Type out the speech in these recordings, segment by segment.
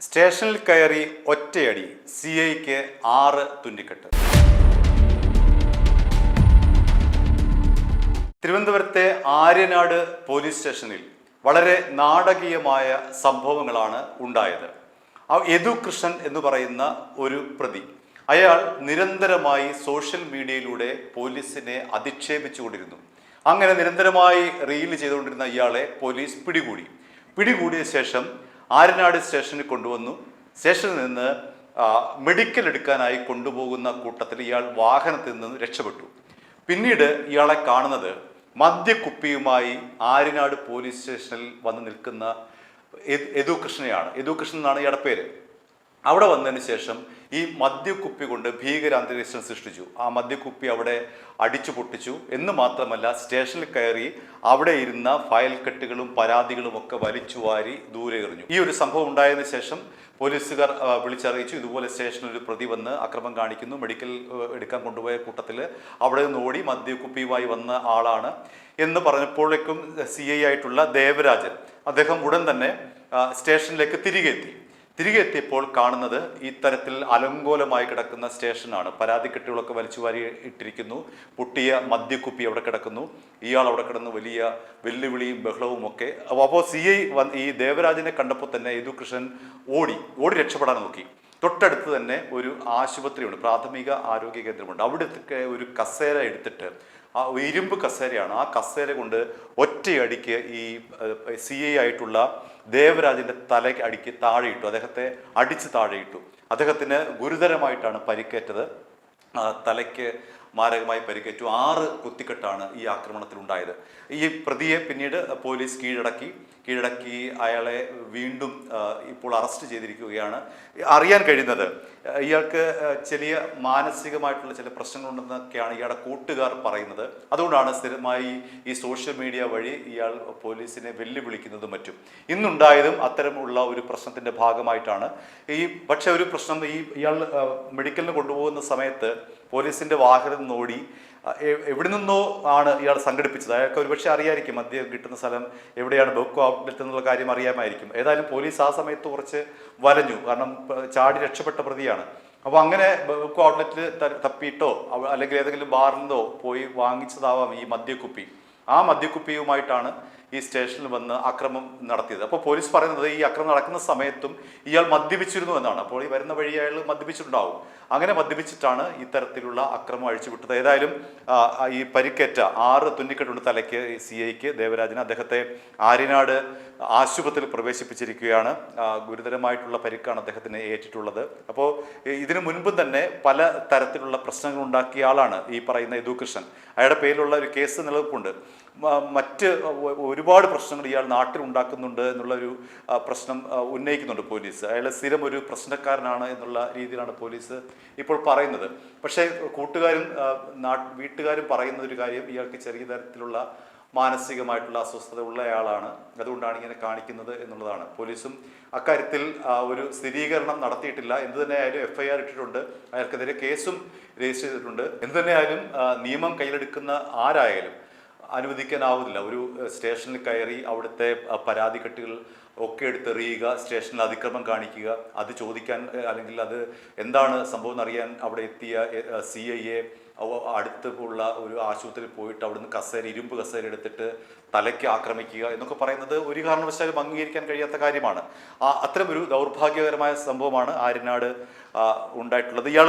സ്റ്റേഷനിൽ കയറി ഒറ്റയടി CIക്ക് 6 തുന്നിക്കെട്ട്. തിരുവനന്തപുരത്തെ ആര്യനാട് പോലീസ് സ്റ്റേഷനിൽ വളരെ നാടകീയമായ സംഭവങ്ങളാണ് ഉണ്ടായത്. യദു കൃഷ്ണൻ എന്ന് പറയുന്ന ഒരു പ്രതി, അയാൾ നിരന്തരമായി സോഷ്യൽ മീഡിയയിലൂടെ പോലീസിനെ അധിക്ഷേപിച്ചുകൊണ്ടിരുന്നു. അങ്ങനെ നിരന്തരമായി റീൽ ചെയ്തുകൊണ്ടിരുന്ന ഇയാളെ പോലീസ് പിടികൂടിയ ശേഷം ആര്യനാട് സ്റ്റേഷനിൽ കൊണ്ടുവന്നു. സ്റ്റേഷനിൽ നിന്ന് മെഡിക്കൽ എടുക്കാനായി കൊണ്ടുപോകുന്ന കൂട്ടത്തിൽ ഇയാൾ വാഹനത്തിൽ നിന്ന് രക്ഷപ്പെട്ടു. പിന്നീട് ഇയാളെ കാണുന്നത് മദ്യക്കുപ്പിയുമായി ആര്യനാട് പോലീസ് സ്റ്റേഷനിൽ വന്ന് നിൽക്കുന്ന യദു കൃഷ്ണനെയാണ്. യദു കൃഷ്ണൻ എന്നാണ് ഇയാളുടെ പേര്. അവിടെ വന്നതിന് ശേഷം ഈ മദ്യക്കുപ്പി കൊണ്ട് ഭീകര അന്തരീക്ഷം സൃഷ്ടിച്ചു. ആ മദ്യക്കുപ്പി അവിടെ അടിച്ചു പൊട്ടിച്ചു എന്ന് മാത്രമല്ല, സ്റ്റേഷനിൽ കയറി അവിടെ ഇരുന്ന ഫയൽ കെട്ടുകളും പരാതികളും ഒക്കെ വലിച്ചു വാരി ദൂരെ എറിഞ്ഞു. ഈ ഒരു സംഭവം ഉണ്ടായതിനു ശേഷം പോലീസുകാർ വിളിച്ചറിയിച്ചു, ഇതുപോലെ സ്റ്റേഷനിൽ ഒരു പ്രതി വന്ന് അക്രമം കാണിക്കുന്നു, മെഡിക്കൽ എടുക്കാൻ കൊണ്ടുപോയ കൂട്ടത്തിൽ അവിടെ നിന്ന് ഓടി മദ്യക്കുപ്പിയുമായി വന്ന ആളാണ് എന്ന് പറഞ്ഞപ്പോഴേക്കും CI ആയിട്ടുള്ള ദേവരാജൻ അദ്ദേഹം ഉടൻ തന്നെ സ്റ്റേഷനിലേക്ക് തിരികെ എത്തിയപ്പോൾ കാണുന്നത് ഇത്തരത്തിൽ അലങ്കോലമായി കിടക്കുന്ന സ്റ്റേഷനാണ്. പരാതി കെട്ടുകളൊക്കെ വലിച്ചു വാരി ഇട്ടിരിക്കുന്നു, പൊട്ടിയ മദ്യക്കുപ്പി അവിടെ കിടക്കുന്നു, ഇയാൾ അവിടെ കിടന്ന് വലിയ വെല്ലുവിളിയും ബഹളവും ഒക്കെ. അപ്പോൾ CI ഈ ദേവരാജനെ കണ്ടപ്പോൾ തന്നെ യദു കൃഷ്ണൻ ഓടി രക്ഷപ്പെടാൻ നോക്കി. തൊട്ടടുത്ത് തന്നെ ഒരു ആശുപത്രിയുണ്ട്, പ്രാഥമിക ആരോഗ്യ കേന്ദ്രമുണ്ട്. അവിടുത്തെ ഒരു കസേര എടുത്തിട്ട്, ആ ഇരുമ്പ് കസേരയാണ്, ആ കസേര കൊണ്ട് ഒറ്റയടിക്ക് ഈ CI ആയിട്ടുള്ള ദേവരാജിൻ്റെ തലയ്ക്ക് അടിക്ക് താഴെയിട്ടു. അദ്ദേഹത്തെ അടിച്ച് താഴെയിട്ടു. അദ്ദേഹത്തിന് ഗുരുതരമായിട്ടാണ് പരിക്കേറ്റത്. തലയ്ക്ക് മാരകമായി പരിക്കേറ്റു. 6 കുത്തിക്കെട്ടാണ് ഈ ആക്രമണത്തിൽ ഉണ്ടായത്. ഈ പ്രതിയെ പിന്നീട് പോലീസ് കീഴടക്കി അയാളെ വീണ്ടും ഇപ്പോൾ അറസ്റ്റ് ചെയ്തിരിക്കുകയാണ്. അറിയാൻ കഴിയുന്നത് ഇയാൾക്ക് ചെറിയ മാനസികമായിട്ടുള്ള ചില പ്രശ്നങ്ങളുണ്ടെന്നൊക്കെയാണ് ഇയാളുടെ കൂട്ടുകാർ പറയുന്നത്. അതുകൊണ്ടാണ് സ്ഥിരമായി ഈ സോഷ്യൽ മീഡിയ വഴി ഇയാൾ പോലീസിനെ വെല്ലുവിളിക്കുന്നതും മറ്റും. ഇന്നുണ്ടായതും അത്തരമുള്ള ഒരു പ്രശ്നത്തിൻ്റെ ഭാഗമായിട്ടാണ്. പക്ഷേ ഒരു പ്രശ്നം, ഇയാൾ മെഡിക്കലിന് കൊണ്ടുപോകുന്ന സമയത്ത് പോലീസിൻ്റെ വാഹനം ഓടി എവിടെ നിന്നോ ആണ് ഇയാൾ സംഘടിപ്പിച്ചത്. അയാൾക്ക് ഒരുപക്ഷെ അറിയായിരിക്കും മദ്യം കിട്ടുന്ന സ്ഥലം എവിടെയാണ്, ബെവ്കോ ഔട്ട്ലെറ്റ് എന്നുള്ള കാര്യം അറിയാമായിരിക്കും. ഏതായാലും പോലീസ് ആ സമയത്ത് കുറച്ച് വലഞ്ഞു, കാരണം ചാടി രക്ഷപ്പെട്ട പ്രതിയാണ്. അപ്പോൾ അങ്ങനെ ബെവ്കോ ഔട്ട്ലെറ്റിൽ തപ്പിയിട്ടോ അല്ലെങ്കിൽ ഏതെങ്കിലും ബാറിൽ നിന്നോ പോയി വാങ്ങിച്ചതാവാം ഈ മദ്യക്കുപ്പി. ആ മദ്യക്കുപ്പിയുമായിട്ടാണ് ഈ സ്റ്റേഷനിൽ വന്ന് അക്രമം നടത്തിയത്. അപ്പോൾ പോലീസ് പറയുന്നത് ഈ അക്രമം നടക്കുന്ന സമയത്തും ഇയാൾ മദ്യപിച്ചിരുന്നു എന്നാണ്. അപ്പോൾ ഈ വരുന്ന വഴി അയാൾ മദ്യപിച്ചിട്ടുണ്ടാവും. അങ്ങനെ മദ്യപിച്ചിട്ടാണ് ഇത്തരത്തിലുള്ള അക്രമം അഴിച്ചുവിട്ടത്. ഏതായാലും ഈ പരിക്കേറ്റ 6 തുന്നിക്കെട്ടുണ്ട് തലയ്ക്ക് CIക്ക് ദേവരാജന്. അദ്ദേഹത്തെ ആര്യനാട് ആശുപത്രിയിൽ പ്രവേശിപ്പിച്ചിരിക്കുകയാണ്. ഗുരുതരമായിട്ടുള്ള പരിക്കാണ് അദ്ദേഹത്തിന് ഏറ്റിട്ടുള്ളത്. അപ്പോൾ ഇതിനു മുൻപും തന്നെ പല തരത്തിലുള്ള പ്രശ്നങ്ങൾ ഉണ്ടാക്കിയ ആളാണ് ഈ പറയുന്ന യദു കൃഷ്ണൻ. അയാളുടെ പേരിലുള്ള ഒരു കേസ് നിലനിൽപ്പുണ്ട്. മറ്റ് ഒരുപാട് പ്രശ്നങ്ങൾ ഇയാൾ നാട്ടിൽ ഉണ്ടാക്കുന്നുണ്ട് എന്നുള്ളൊരു പ്രശ്നം ഉന്നയിക്കുന്നുണ്ട് പോലീസ്. അയാൾ സ്ഥിരം ഒരു പ്രശ്നക്കാരനാണ് എന്നുള്ള രീതിയിലാണ് പോലീസ് ഇപ്പോൾ പറയുന്നത്. പക്ഷേ വീട്ടുകാരും പറയുന്ന ഒരു കാര്യം, ഇയാൾക്ക് ചെറിയ തരത്തിലുള്ള മാനസികമായിട്ടുള്ള അസ്വസ്ഥത ഉള്ളയാളാണ്, അതുകൊണ്ടാണ് ഇങ്ങനെ കാണിക്കുന്നത് എന്നുള്ളതാണ്. പോലീസും അക്കാര്യത്തിൽ ഒരു സ്ഥിരീകരണം നടത്തിയിട്ടില്ല. എന്തു തന്നെയായാലും FIR ഇട്ടിട്ടുണ്ട്, അയാൾക്കെതിരെ കേസും രജിസ്റ്റർ ചെയ്തിട്ടുണ്ട്. എന്തു തന്നെയായാലും നിയമം കയ്യിലെടുക്കുന്ന ആരായാലും അനുവദിക്കാനാവുന്നില്ല. ഒരു സ്റ്റേഷനിൽ കയറി അവിടുത്തെ പരാതി കെട്ടുകൾ ഒക്കെ എടുത്തെറിയുക, സ്റ്റേഷനിൽ അതിക്രമം കാണിക്കുക, അത് ചോദിക്കാൻ അല്ലെങ്കിൽ അത് എന്താണ് സംഭവം എന്നറിയാൻ അവിടെ എത്തിയ CIയെ അടുത്തുള്ള ഒരു ആശുപത്രിയിൽ പോയിട്ട് അവിടുന്ന് ഇരുമ്പ് കസേര എടുത്തിട്ട് തലയ്ക്ക് ആക്രമിക്കുക എന്നൊക്കെ പറയുന്നത് ഒരു കാരണവശാലും അംഗീകരിക്കാൻ കഴിയാത്ത കാര്യമാണ്. അത്തരമൊരു ദൗർഭാഗ്യകരമായ സംഭവമാണ് ആര്യനാട് ഉണ്ടായിട്ടുള്ളത്. ഇയാൾ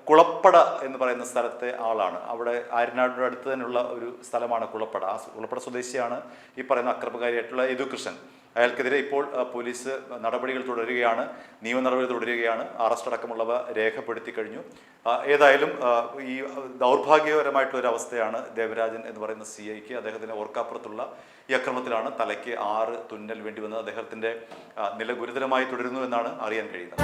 കുളപ്പട എന്ന് പറയുന്ന സ്ഥലത്തെ ആളാണ്. അവിടെ ആര്യനാടിൻ്റെ അടുത്ത് തന്നെയുള്ള ഒരു സ്ഥലമാണ് കുളപ്പട. ആ കുളപ്പട സ്വദേശിയാണ് ഈ പറയുന്ന അക്രമകാരിയായിട്ടുള്ള യദു കൃഷ്ണൻ. അയാൾക്കെതിരെ ഇപ്പോൾ പോലീസ് നടപടികൾ തുടരുകയാണ്, നിയമ നടപടി തുടരുകയാണ്. അറസ്റ്റ് അടക്കമുള്ളവ രേഖപ്പെടുത്തി കഴിഞ്ഞു. ഏതായാലും ഈ ദൗർഭാഗ്യകരമായിട്ടുള്ള ഒരു അവസ്ഥയാണ് ദേവരാജൻ എന്ന് പറയുന്ന CIക്ക്. അദ്ദേഹത്തിന് ഓർക്കാപ്പുറത്തുള്ള ഈ അക്രമത്തിലാണ് തലയ്ക്ക് 6 തുന്നൽ വേണ്ടി വന്നത്. അദ്ദേഹത്തിന്റെ നില ഗുരുതരമായി തുടരുന്നു എന്നാണ് അറിയാൻ കഴിയുന്നത്.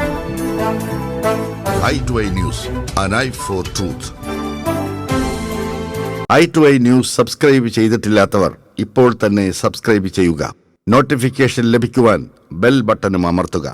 i2i News, an eye for truth. i2i News subscribe ചെയ്തിട്ടില്ലാത്തവർ ഇപ്പോൾ തന്നെ സബ്സ്ക്രൈബ് ചെയ്യുക. നോട്ടിഫിക്കേഷൻ ലഭിക്കുവാൻ ബെൽ ബട്ടണും അമർത്തുക.